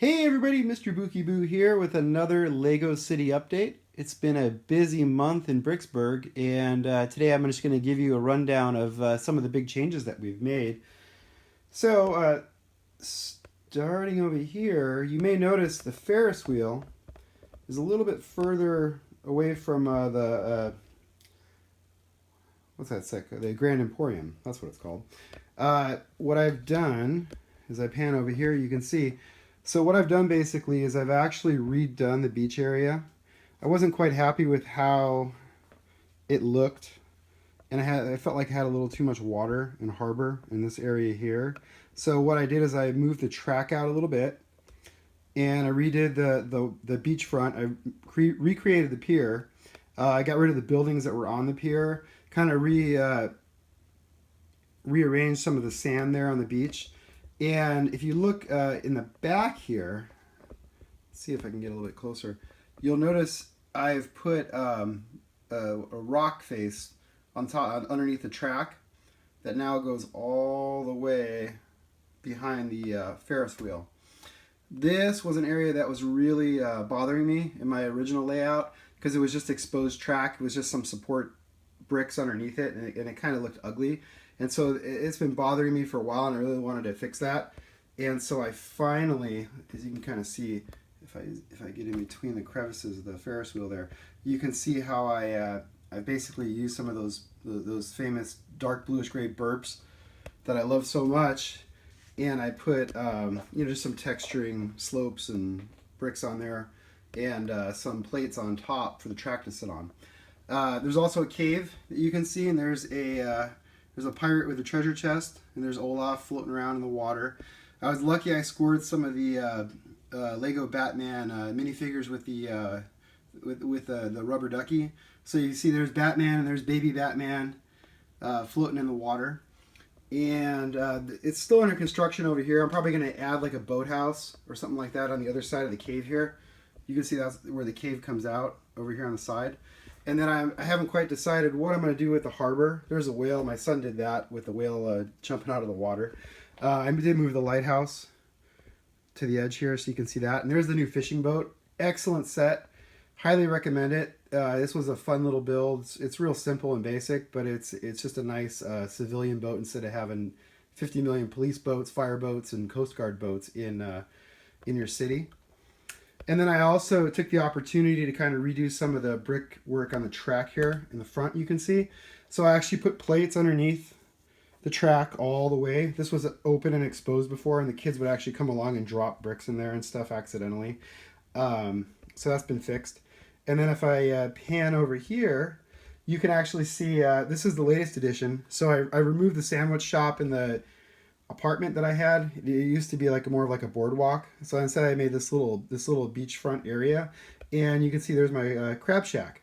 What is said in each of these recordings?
Hey everybody, MrBookieboo here with another Lego City update. It's been a busy month in Bricksburg, and today I'm just going to give you a rundown of some of the big changes that we've made. So, starting over here, you may notice the Ferris wheel is a little bit further away from what's that the Grand Emporium. That's what it's called. What I've done is I pan over here, you can see. So what I've done basically is I've actually redone the beach area. I wasn't quite happy with how it looked, and I felt like I had a little too much water and harbor in this area here. So what I did is I moved the track out a little bit, and I redid the beachfront. I recreated the pier. I got rid of the buildings that were on the pier, kind of rearranged some of the sand there on the beach. And if you look in the back here, let's see if I can get a little bit closer, you'll notice I've put a rock face on top, underneath the track that now goes all the way behind the Ferris wheel. This was an area that was really bothering me in my original layout because it was just exposed track. It was just some support bricks underneath it, and it kind of looked ugly. And so it's been bothering me for a while, and I really wanted to fix that. And so I finally, as you can kind of see, if I get in between the crevices of the Ferris wheel there, you can see how I basically used some of those famous dark bluish gray burps that I love so much, and I put just some texturing slopes and bricks on there, and some plates on top for the track to sit on. There's also a cave that you can see, and there's a pirate with a treasure chest, and there's Olaf floating around in the water. I was lucky I scored some of the Lego Batman minifigures with the rubber ducky. So you see there's Batman and there's baby Batman floating in the water. And it's still under construction over here. I'm probably going to add like a boathouse or something like that on the other side of the cave here. You can see that's where the cave comes out over here on the side. And then I haven't quite decided what I'm going to do with the harbor. There's a whale. My son did that with the whale jumping out of the water. I did move the lighthouse to the edge here so you can see that. And there's the new fishing boat. Excellent set. Highly recommend it. This was a fun little build. It's real simple and basic, but it's just a nice civilian boat instead of having 50 million police boats, fire boats, and Coast Guard boats in your city. And then I also took the opportunity to kind of redo some of the brick work on the track here in the front, you can see. So I actually put plates underneath the track all the way. This was open and exposed before, and the kids would actually come along and drop bricks in there and stuff accidentally. So that's been fixed. And then if I pan over here, you can actually see, this is the latest edition. So I removed the sandwich shop in the apartment that I had. It used to be like more of like a boardwalk, so instead I made this little beachfront area, and you can see there's my crab shack.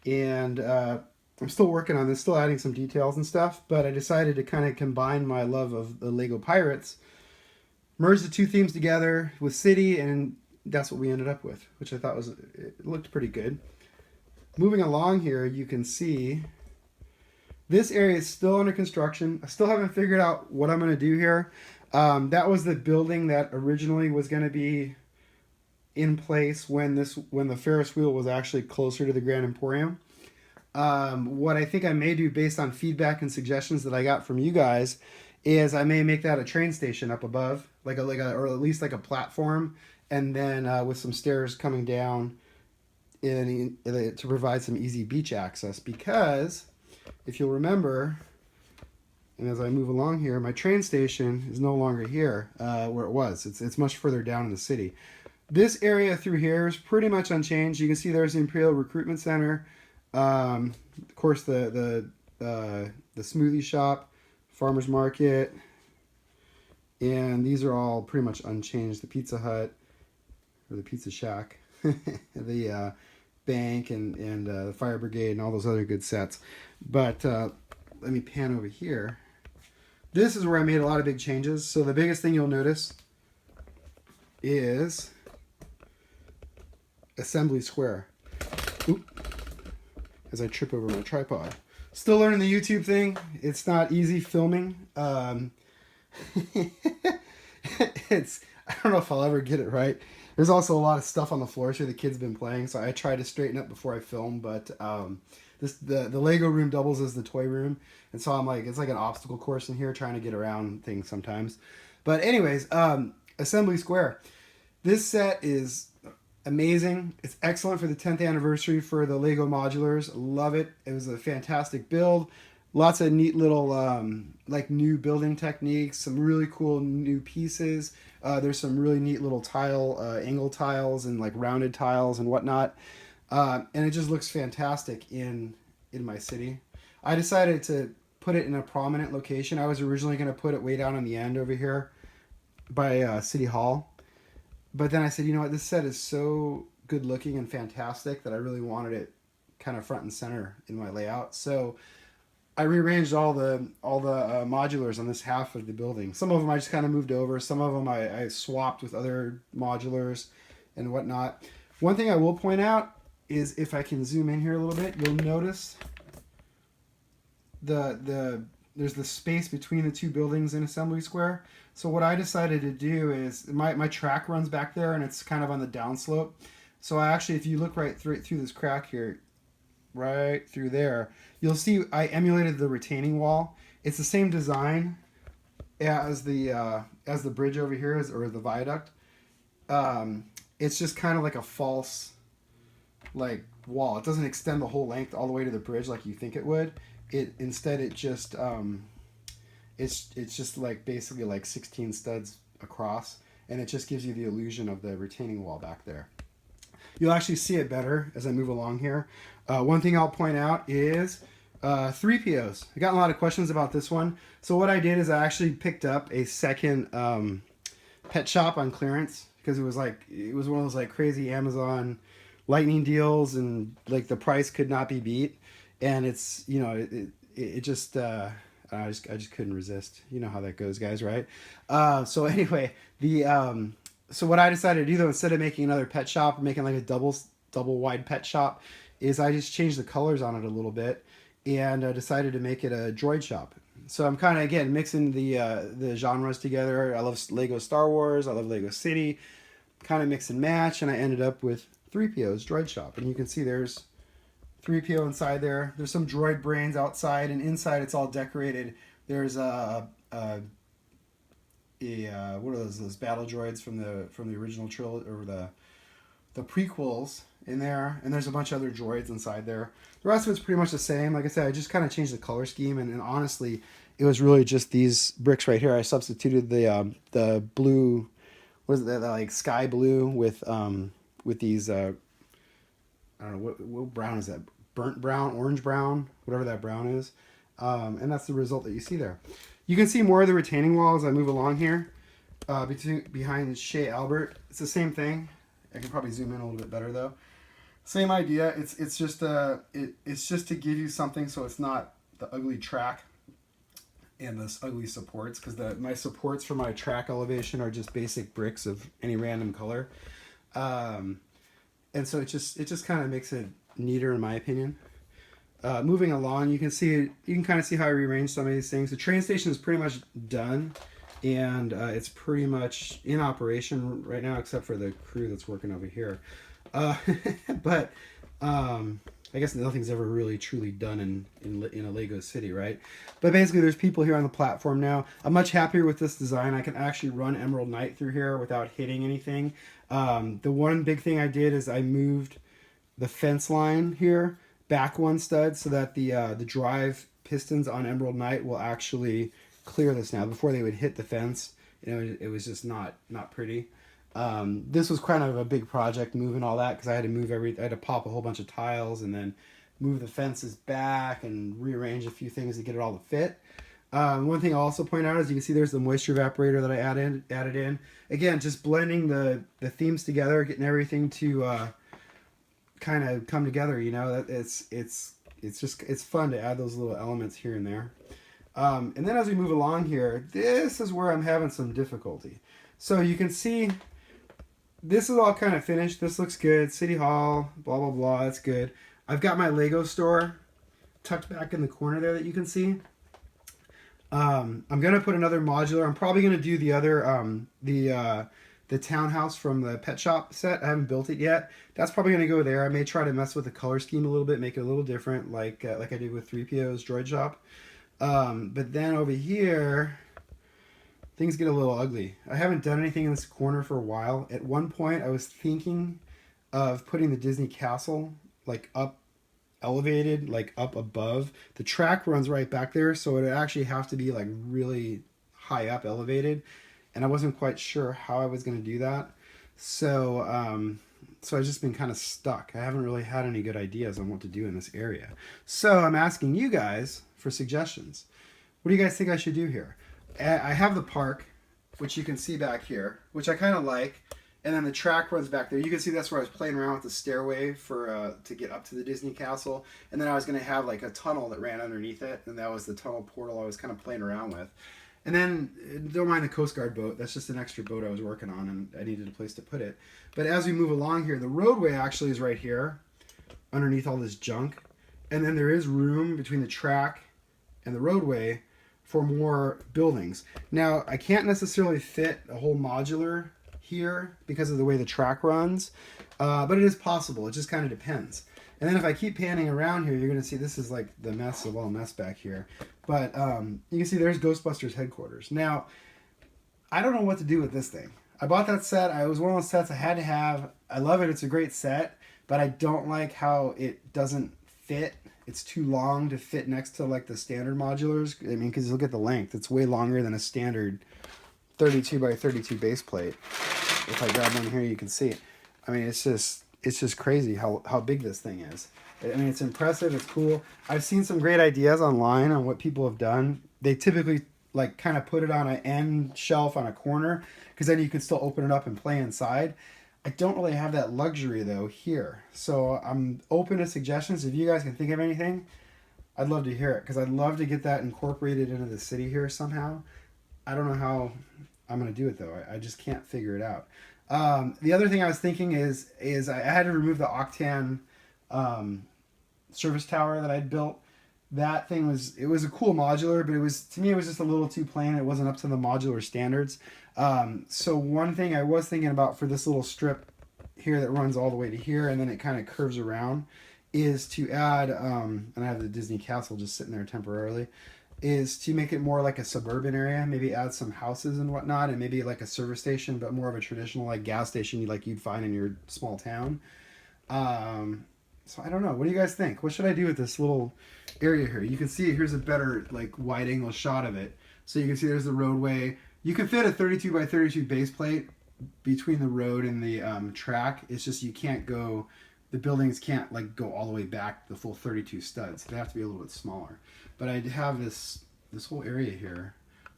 And I'm still working on this, still adding some details and stuff, but I decided to kind of combine my love of the Lego Pirates, merge the two themes together with city, and that's what we ended up with, which I thought it looked pretty good. Moving along here, you can see this area is still under construction. I still haven't figured out what I'm going to do here. That was the building that originally was going to be in place when the Ferris wheel was actually closer to the Grand Emporium. What I think I may do based on feedback and suggestions that I got from you guys is I may make that a train station up above, or at least like a platform, and then with some stairs coming down to provide some easy beach access, because if you'll remember, and as I move along here, my train station is no longer here where it was. It's much further down in the city. This area through here is pretty much unchanged. You can see there's the Imperial Recruitment Center, of course the smoothie shop, farmer's market, and these are all pretty much unchanged. The Pizza Hut, or the Pizza Shack, the bank, and the fire brigade, and all those other good sets. But let me pan over here. This is where I made a lot of big changes. So the biggest thing you'll notice is Assembly Square. Oop, as I trip over my tripod. Still learning the YouTube thing. It's not easy filming. I don't know if I'll ever get it right. There's also a lot of stuff on the floors here the kids have been playing, so I try to straighten up before I film. But the Lego room doubles as the toy room, and so I'm like, it's like an obstacle course in here trying to get around things sometimes. But anyways, Assembly Square. This set is amazing. It's excellent for the 10th anniversary for the Lego modulars. Love it. It was a fantastic build. Lots of neat little like new building techniques, some really cool new pieces. There's some really neat little tile, angle tiles and like rounded tiles and whatnot. And it just looks fantastic in my city. I decided to put it in a prominent location. I was originally going to put it way down on the end over here by City Hall. But then I said, you know what, this set is so good looking and fantastic that I really wanted it kind of front and center in my layout. So I rearranged all the modulars on this half of the building. Some of them I just kind of moved over. Some of them I swapped with other modulars and whatnot. One thing I will point out is if I can zoom in here a little bit, you'll notice there's the space between the two buildings in Assembly Square. So what I decided to do is my track runs back there and it's kind of on the downslope. So I actually, if you look right through this crack here, right through there, you'll see I emulated the retaining wall. It's the same design as the bridge over here or the viaduct. It's just kind of like a false like wall. It doesn't extend the whole length all the way to the bridge like you think it would. Instead it just it's just like basically like 16 studs across, and it just gives you the illusion of the retaining wall back there. You'll actually see it better as I move along here. One thing I'll point out is 3POs. I got a lot of questions about this one. So what I did is I actually picked up a second pet shop on clearance because it was one of those like crazy Amazon lightning deals, and like the price could not be beat. And it's, you know, it just I just couldn't resist. You know how that goes, guys, right? So anyway, so what I decided to do though, instead of making another pet shop, making like a double wide pet shop, is I just changed the colors on it a little bit and decided to make it a droid shop. So I'm kind of again mixing the genres together. I love Lego Star Wars. I love Lego City. Kind of mix and match, and I ended up with 3PO's droid shop. And you can see there's 3PO inside there. There's some droid brains outside, and inside it's all decorated. There's what are those battle droids from the original trilogy or the prequels in there, and there's a bunch of other droids inside there. The rest of it's pretty much the same. Like I said, I just kind of changed the color scheme, and honestly, it was really just these bricks right here. I substituted the blue, what is it, that like sky blue with these I don't know what brown is that, burnt brown, orange brown, whatever that brown is, and that's the result that you see there. You can see more of the retaining wall as I move along here, behind Shea Albert. It's the same thing. I can probably zoom in a little bit better though. Same idea. It's just to give you something so it's not the ugly track and this ugly supports, because my supports for my track elevation are just basic bricks of any random color, and so it just kind of makes it neater in my opinion. Moving along, you can kind of see how I rearranged some of these things. The train station is pretty much done, and it's pretty much in operation right now, except for the crew that's working over here. But I guess nothing's ever really truly done in a Lego city, right? But basically, there's people here on the platform now. I'm much happier with this design. I can actually run Emerald Knight through here without hitting anything. The one big thing I did is I moved the fence line here back one stud so that the drive pistons on Emerald Knight will actually clear this now. Before they would hit the fence, it was just not pretty. This was kind of a big project, moving all that, because I had to pop a whole bunch of tiles and then move the fences back and rearrange a few things to get it all to fit. One thing I'll also point out is you can see there's the moisture evaporator that I added in. Again, just blending the themes together, getting everything to kind of come together. It's fun to add those little elements here and there. And then as we move along here, this is where I'm having some difficulty. So you can see this is all kind of finished. This looks good. City Hall, blah, blah, blah. That's good. I've got my Lego store tucked back in the corner there that you can see. I'm going to put another modular. I'm probably going to do the other, the townhouse from the pet shop set. I haven't built it yet. That's probably going to go there. I may try to mess with the color scheme a little bit, make it a little different, like I did with 3PO's Droid Shop. But then over here, things get a little ugly. I haven't done anything in this corner for a while. At one point, I was thinking of putting the Disney Castle like up elevated, like up above. The track runs right back there, so it would actually have to be like really high up elevated. And I wasn't quite sure how I was going to do that. So I've just been kind of stuck. I haven't really had any good ideas on what to do in this area. So I'm asking you guys for suggestions. What do you guys think I should do here? I have the park, which you can see back here, which I kind of like, and then the track runs back there. You can see that's where I was playing around with the stairway for to get up to the Disney Castle, and then I was going to have like a tunnel that ran underneath it, and that was the tunnel portal I was kind of playing around with. And then, don't mind the Coast Guard boat, that's just an extra boat I was working on, and I needed a place to put it. But as we move along here, the roadway actually is right here, underneath all this junk, and then there is room between the track and the roadway for more buildings. Now, I can't necessarily fit a whole modular here because of the way the track runs, but it is possible. It just kind of depends. And then if I keep panning around here, you're going to see this is like the mess of all mess back here. But you can see there's Ghostbusters headquarters. Now, I don't know what to do with this thing. I bought that set. It was one of those sets I had to have. I love it. It's a great set, but I don't like how it doesn't fit. It's too long to fit next to like the standard modulars. I mean, because look at the length. It's way longer than a standard 32 by 32 base plate. If I grab one here, you can see it. I mean, it's just crazy how big this thing is. I mean, it's impressive. It's cool. I've seen some great ideas online on what people have done. They typically like kind of put it on an end shelf on a corner because then you can still open it up and play inside. I don't really have that luxury though here. So I'm open to suggestions. If you guys can think of anything, I'd love to hear it because I'd love to get that incorporated into the city here somehow. I don't know how I'm going to do it though. I just can't figure it out. The other thing I was thinking is I had to remove the Octan service tower that I'd built. That thing was a cool modular, but to me it was just a little too plain. It wasn't up to the modular standards. So one thing I was thinking about for this little strip here that runs all the way to here and then it kind of curves around is to add, and I have the Disney Castle just sitting there temporarily, is to make it more like a suburban area, maybe add some houses and whatnot, and maybe like a service station, but more of a traditional like gas station you'd find in your small town. So I don't know. What do you guys think? What should I do with this little area here? You can see here's a better like wide angle shot of it. So you can see there's the roadway. You can fit a 32 by 32 base plate between the road and the track. It's just you can't go, the buildings can't like go all the way back the full 32 studs. They have to be a little bit smaller. But I have this whole area here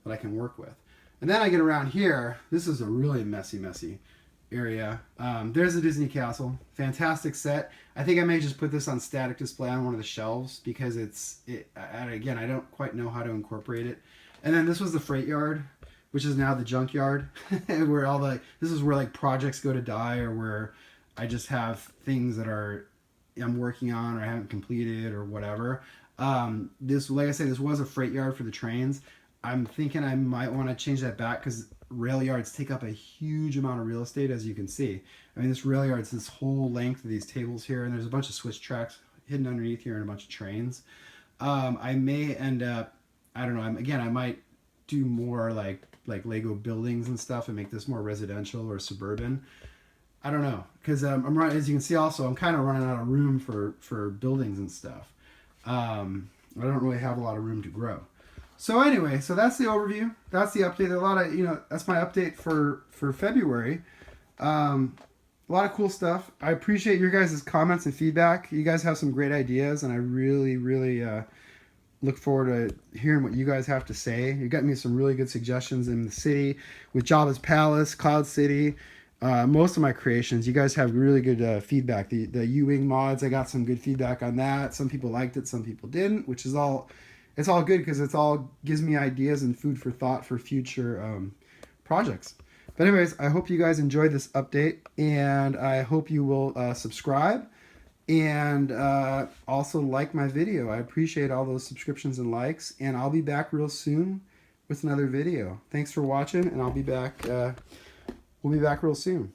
that I can work with. And then I get around here. This is a really messy area. There's the Disney Castle. Fantastic set. I think I may just put this on static display on one of the shelves because again, I don't quite know how to incorporate it. And then this was the freight yard, which is now the junkyard, where this is where like projects go to die, or where I just have things that I'm working on or I haven't completed or whatever. This, like I said, this was a freight yard for the trains. I'm thinking I might want to change that back because rail yards take up a huge amount of real estate, as you can see. I mean, this rail yard's this whole length of these tables here, and there's a bunch of switch tracks hidden underneath here and a bunch of trains. I may end up, I don't know, I might do more like Lego buildings and stuff and make this more residential or suburban. I don't know, because I'm running, as you can see also, I'm kind of running out of room for buildings and stuff. I don't really have a lot of room to grow. So anyway, so that's the overview. That's the update. A lot of, that's my update for February. A lot of cool stuff. I appreciate your guys' comments and feedback. You guys have some great ideas, and I really, really look forward to hearing what you guys have to say. You got me some really good suggestions in the city with Jabba's Palace, Cloud City. Most of my creations, you guys have really good feedback. The U-Wing mods, I got some good feedback on that. Some people liked it, some people didn't, which is it's all good because it's all gives me ideas and food for thought for future projects. But anyways, I hope you guys enjoyed this update, and I hope you will subscribe and also like my video. I appreciate all those subscriptions and likes, and I'll be back real soon with another video. Thanks for watching, and I'll be back We'll be back real soon.